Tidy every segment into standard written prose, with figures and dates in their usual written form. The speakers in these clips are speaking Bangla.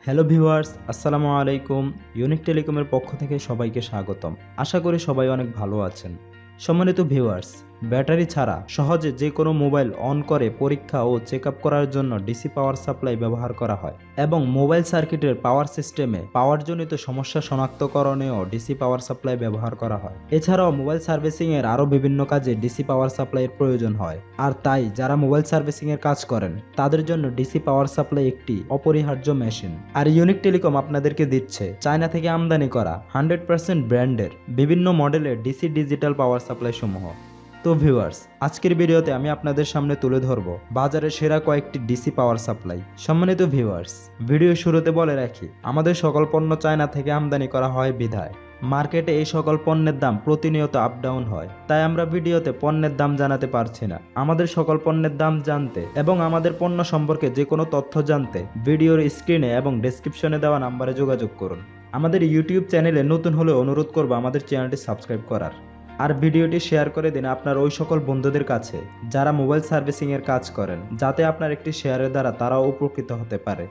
হ্যালো ভিউয়ার্স, আসসালামু আলাইকুম। ইউনিক টেলিকমের পক্ষ থেকে সবাইকে স্বাগতম। আশা করি সবাই অনেক ভালো আছেন। সম্মানিত ভিউয়ার্স, ব্যাটারি ছাড়া সহজে যে কোনো মোবাইল অন করে পরীক্ষা ও চেক আপ করার জন্য ডিসি পাওয়ার সাপ্লাই ব্যবহার করা হয় এবং মোবাইল সার্কিটের পাওয়ার সিস্টেমে পাওয়ারজনিত সমস্যা শনাক্তকরণেও ডিসি পাওয়ার সাপ্লাই ব্যবহার করা হয়। এছাড়াও মোবাইল সার্ভিসিংয়ের আরও বিভিন্ন কাজে ডিসি পাওয়ার সাপ্লাইয়ের প্রয়োজন হয়। আর তাই যারা মোবাইল সার্ভিসিংয়ের কাজ করেন তাদের জন্য ডিসি পাওয়ার সাপ্লাই একটি অপরিহার্য মেশিন। আর ইউনিক টেলিকম আপনাদেরকে দিচ্ছে চায়না থেকে আমদানি করা 100% ব্র্যান্ডের বিভিন্ন মডেলের ডিসি ডিজিটাল পাওয়ার সাপ্লাই সমূহ। তো ভিউয়ার্স, আজকের ভিডিওতে আমি আপনাদের সামনে তুলে ধরব বাজারে সেরা কয়েকটি ডিসি পাওয়ার সাপ্লাই। সম্মানিত ভিউয়ার্স, ভিডিও শুরুতে বলে রাখি, আমাদের সকল পণ্য চায়না থেকে আমদানি করা হয় বিধায় মার্কেটে এই সকল পণ্যের দাম প্রতিনিয়ত আপ ডাউন হয়। তাই আমরা ভিডিওতে পণ্যের দাম জানাতে পারছি না। আমাদের সকল পণ্যের দাম জানতে এবং আমাদের পণ্য সম্পর্কে যে কোনো তথ্য জানতে ভিডিওর স্ক্রিনে এবং ডেসক্রিপশনে দেওয়া নাম্বারে যোগাযোগ করুন। আমাদের ইউটিউব চ্যানেলে নতুন হলে অনুরোধ করব আমাদের চ্যানেলটি সাবস্ক্রাইব করার। আর ভিডিওটি শেয়ার করে দিন আপনার ওই সকল বন্ধুদের কাছে যারা মোবাইল সার্ভিসিংয়ের কাজ করেন, যাতে আপনার একটি শেয়ারের দ্বারা তারাও উপকৃত হতে পারে।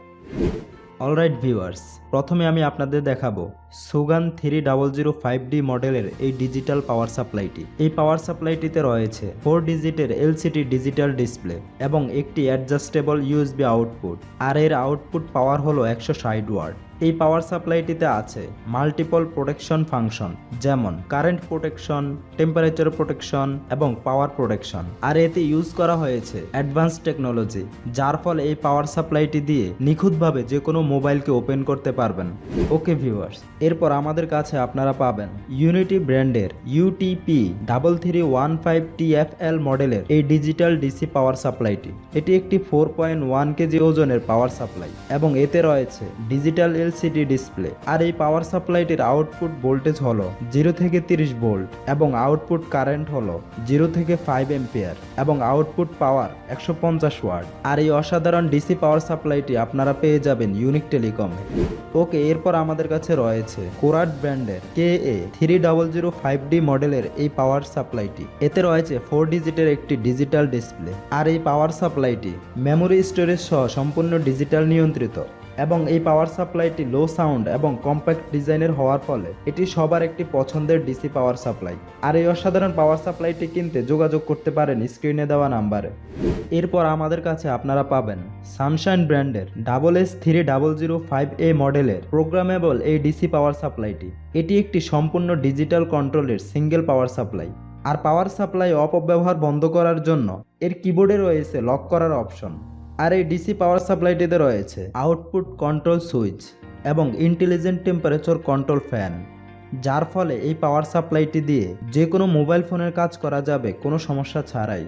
অলরাইট ভিউয়ার্স, প্রথমে আমি আপনাদের দেখাবো সুগান 3005D মডেলের এই ডিজিটাল পাওয়ার সাপ্লাইটি। এই পাওয়ার সাপ্লাইটিতে রয়েছে 4 ডিজিটের এলসিডি ডিজিটাল ডিসপ্লে এবং একটি অ্যাডজাস্টেবল ইউএসবি আউটপুট। আর এর আউটপুট পাওয়ার হলো 160 ওয়াট। এই পাওয়ার সাপ্লাইটিতে আছে মাল্টিপল প্রোটেকশন ফাংশন, যেমন কারেন্ট প্রোটেকশন, টেম্পারেচার প্রোটেকশন এবং পাওয়ার প্রোটেকশন। আর এতে ইউজ করা হয়েছে অ্যাডভান্স টেকনোলজি, যার ফলে এই পাওয়ার সাপ্লাইটি দিয়ে নিখুঁতভাবে যে কোনো মোবাইলকে ওপেন করতে পারবেন। ওকে ভিউয়ার্স, এরপর আমাদের কাছে আপনারা পাবেন ইউনিটি ব্র্যান্ডের UT-P3315TFL মডেলের এই ডিজিটাল ডিসি পাওয়ার সাপ্লাইটি। এটি একটি 4.1 কেজি ওজনের পাওয়ার সাপ্লাই এবং এতে রয়েছে ডিজিটাল এলসিডি ডিসপ্লে। আর এই পাওয়ার সাপ্লাইটির আউটপুট ভোল্টেজ হলো 0 থেকে 30 ভোল্ট এবং আউটপুট কারেন্ট হলো 0 থেকে 5 এম্পিয়ার এবং আউটপুট পাওয়ার 150 ওয়াট। আর এই অসাধারণ ডিসি পাওয়ার সাপ্লাইটি আপনারা পেয়ে যাবেন ইউনিক টেলিকমে। ওকে, এরপর আমাদের কাছে রয়েছে কোরাট ব্র্যান্ডের KA3005D মডেলের এই পাওয়ার সাপ্লাইটি। এতে রয়েছে 4 ডিজিটের একটি ডিজিটাল ডিসপ্লে। আর এই পাওয়ার সাপ্লাইটি মেমোরি স্টোরেজ সহ সম্পূর্ণ ডিজিটাল নিয়ন্ত্রিত এবং এই পাওয়ার সাপ্লাইটি লো সাউন্ড এবং কম্প্যাক্ট ডিজাইনের হওয়ার ফলে এটি সবার একটি পছন্দের ডিসি পাওয়ার সাপ্লাই। আর এই অসাধারণ পাওয়ার সাপ্লাইটি কিনতে যোগাযোগ করতে পারেন স্ক্রিনে দেওয়া নাম্বারে। এরপর আমাদের কাছে আপনারা পাবেন সানশাইন ব্র্যান্ডের SS3005A মডেলের প্রোগ্রামেবল এই ডিসি পাওয়ার সাপ্লাইটি। এটি একটি সম্পূর্ণ ডিজিটাল কন্ট্রোলের সিঙ্গেল পাওয়ার সাপ্লাই। আর পাওয়ার সাপ্লাই অপব্যবহার বন্ধ করার জন্য এর কিবোর্ডে রয়েছে লক করার অপশন। আর এই ডিসি পাওয়ার সাপ্লাইটিতে রয়েছে আউটপুট কন্ট্রোল সুইচ এবং ইন্টেলিজেন্ট টেম্পারেচার কন্ট্রোল ফ্যান, যার ফলে এই পাওয়ার সাপ্লাইটি দিয়ে যে কোনো মোবাইল ফোনের কাজ করা যাবে কোনো সমস্যা ছাড়াই।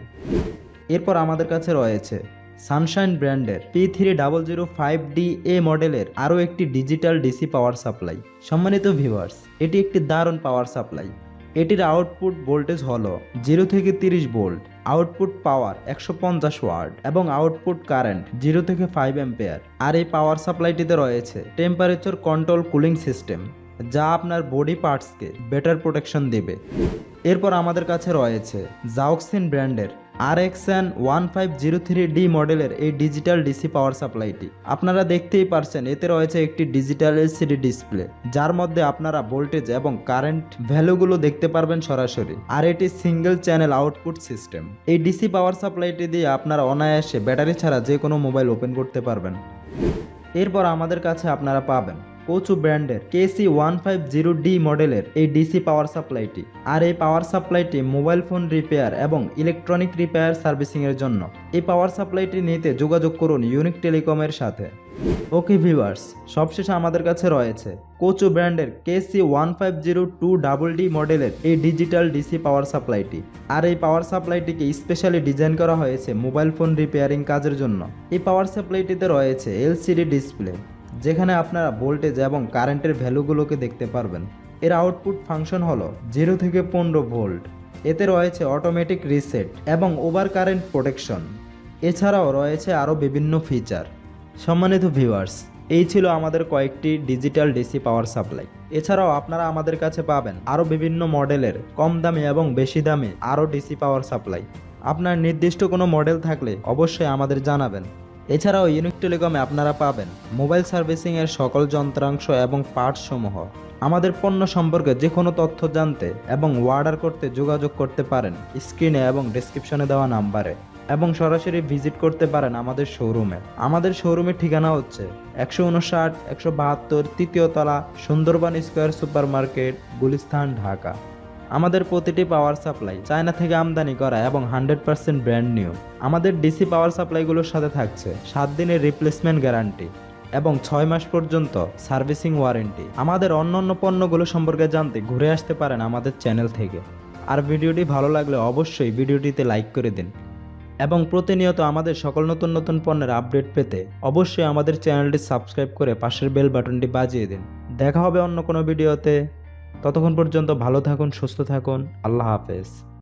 এরপর আমাদের কাছে রয়েছে সানশাইন ব্র্যান্ডের P3005DA মডেলের আরও একটি ডিজিটাল ডিসি পাওয়ার সাপ্লাই। সম্মানিত ভিউয়ার্স, এটি একটি দারুণ পাওয়ার সাপ্লাই। এটির আউটপুট ভোল্টেজ হলো 0 থেকে 30 ভোল্ট, আউটপুট পাওয়ার 150 ওয়াট এবং আউটপুট কারেন্ট 0 থেকে 5 এম্পিয়ার। আর এই পাওয়ার সাপ্লাইটিতে রয়েছে টেম্পারেচার কন্ট্রোল কুলিং সিস্টেম, যা আপনার বডি পার্টসকে বেটার প্রোটেকশন দেবে। এরপর আমাদের কাছে রয়েছে জাওক্সিন ব্র্যান্ডের RXN1503D মডেলের এই ডিজিটাল ডিসি পাওয়ার সাপ্লাইটি। আপনারা দেখতেই পারছেন এতে রয়েছে একটি ডিজিটাল এলসিডি ডিসপ্লে, যার মধ্যে আপনারা ভোল্টেজ এবং কারেন্ট ভ্যালুগুলো দেখতে পারবেন সরাসরি। আর এটি সিঙ্গেল চ্যানেল আউটপুট সিস্টেম। এই ডিসি পাওয়ার সাপ্লাইটি দিয়ে আপনারা অনায়াসে ব্যাটারি ছাড়া যে কোনো মোবাইল ওপেন করতে পারবেন। এরপর আমাদের কাছে আপনারা পাবেন কোচু ব্র্যান্ডের KC150D মডেলের এই ডিসি পাওয়ার সাপ্লাইটি। আর এই পাওয়ার সাপ্লাইটি মোবাইল ফোন রিপেয়ার এবং ইলেকট্রনিক রিপেয়ার সার্ভিসিংয়ের জন্য। এই পাওয়ার সাপ্লাইটি নিতে যোগাযোগ করুন ইউনিক টেলিকমের সাথে। ওকে ভিউয়ার্স, সবশেষে আমাদের কাছে রয়েছে কোচু ব্র্যান্ডের KC150-2DD মডেলের এই ডিজিটাল ডিসি পাওয়ার সাপ্লাইটি। আর এই পাওয়ার সাপ্লাইটিকে স্পেশালি ডিজাইন করা হয়েছে মোবাইল ফোন রিপেয়ারিং কাজের জন্য। এই পাওয়ার সাপ্লাইটিতে রয়েছে এলসিডি ডিসপ্লে, যেখানে আপনারা ভোল্টেজ এবং কারেন্টের ভ্যালুগুলোকে দেখতে পারবেন। এর আউটপুট ফাংশন হলো 0 থেকে 15 ভোল্ট। এতে রয়েছে অটোমেটিক রিসেট এবং ওভার কারেন্ট প্রোটেকশন। এছাড়াও রয়েছে আরও বিভিন্ন ফিচার। সম্মানিত ভিউয়ার্স, এই ছিল আমাদের কয়েকটি ডিজিটাল ডিসি পাওয়ার সাপ্লাই। এছাড়াও আপনারা আমাদের কাছে পাবেন আরও বিভিন্ন মডেলের কম দামে এবং বেশি দামে আরও ডিসি পাওয়ার সাপ্লাই। আপনার নির্দিষ্ট কোনো মডেল থাকলে অবশ্যই আমাদের জানাবেন। এছাড়াও ইউনিক টেলিকমে আপনারা পাবেন মোবাইল সার্ভিসিংয়ের সকল যন্ত্রাংশ এবং পার্টস সমূহ। আমাদের পণ্য সম্পর্কে যে কোনো তথ্য জানতে এবং অর্ডার করতে যোগাযোগ করতে পারেন স্ক্রিনে এবং ডেসক্রিপশনে দেওয়া নাম্বারে, এবং সরাসরি ভিজিট করতে পারেন আমাদের শোরুমে। আমাদের শোরুমের ঠিকানা হচ্ছে 159-172 তৃতীয় তলা, Sundarban square super market, Gulistan, Dhaka. আমাদের প্রতিটি পাওয়ার সাপ্লাই চায়না থেকে আমদানি করা এবং 100% ব্র্যান্ড নিউ। আমাদের ডিসি পাওয়ার সাপ্লাইগুলোর সাথে থাকছে 7 দিনের রিপ্লেসমেন্ট গ্যারান্টি এবং 6 মাস পর্যন্ত সার্ভিসিং ওয়ারেন্টি। আমাদের অন্যান্য পণ্যগুলো সম্পর্কে জানতে ঘুরে আসতে পারেন আমাদের চ্যানেল থেকে। আর ভিডিওটি ভালো লাগলে অবশ্যই ভিডিওটিতে লাইক করে দিন, এবং প্রতিনিয়ত আমাদের সকল নতুন নতুন পণ্যের আপডেট পেতে অবশ্যই আমাদের চ্যানেলটি সাবস্ক্রাইব করে পাশের বেল বাটনটি বাজিয়ে দিন। দেখা হবে অন্য কোনো ভিডিওতে। ততক্ষণ পর্যন্ত ভালো থাকুন, সুস্থ থাকুন। আল্লাহ হাফেজ।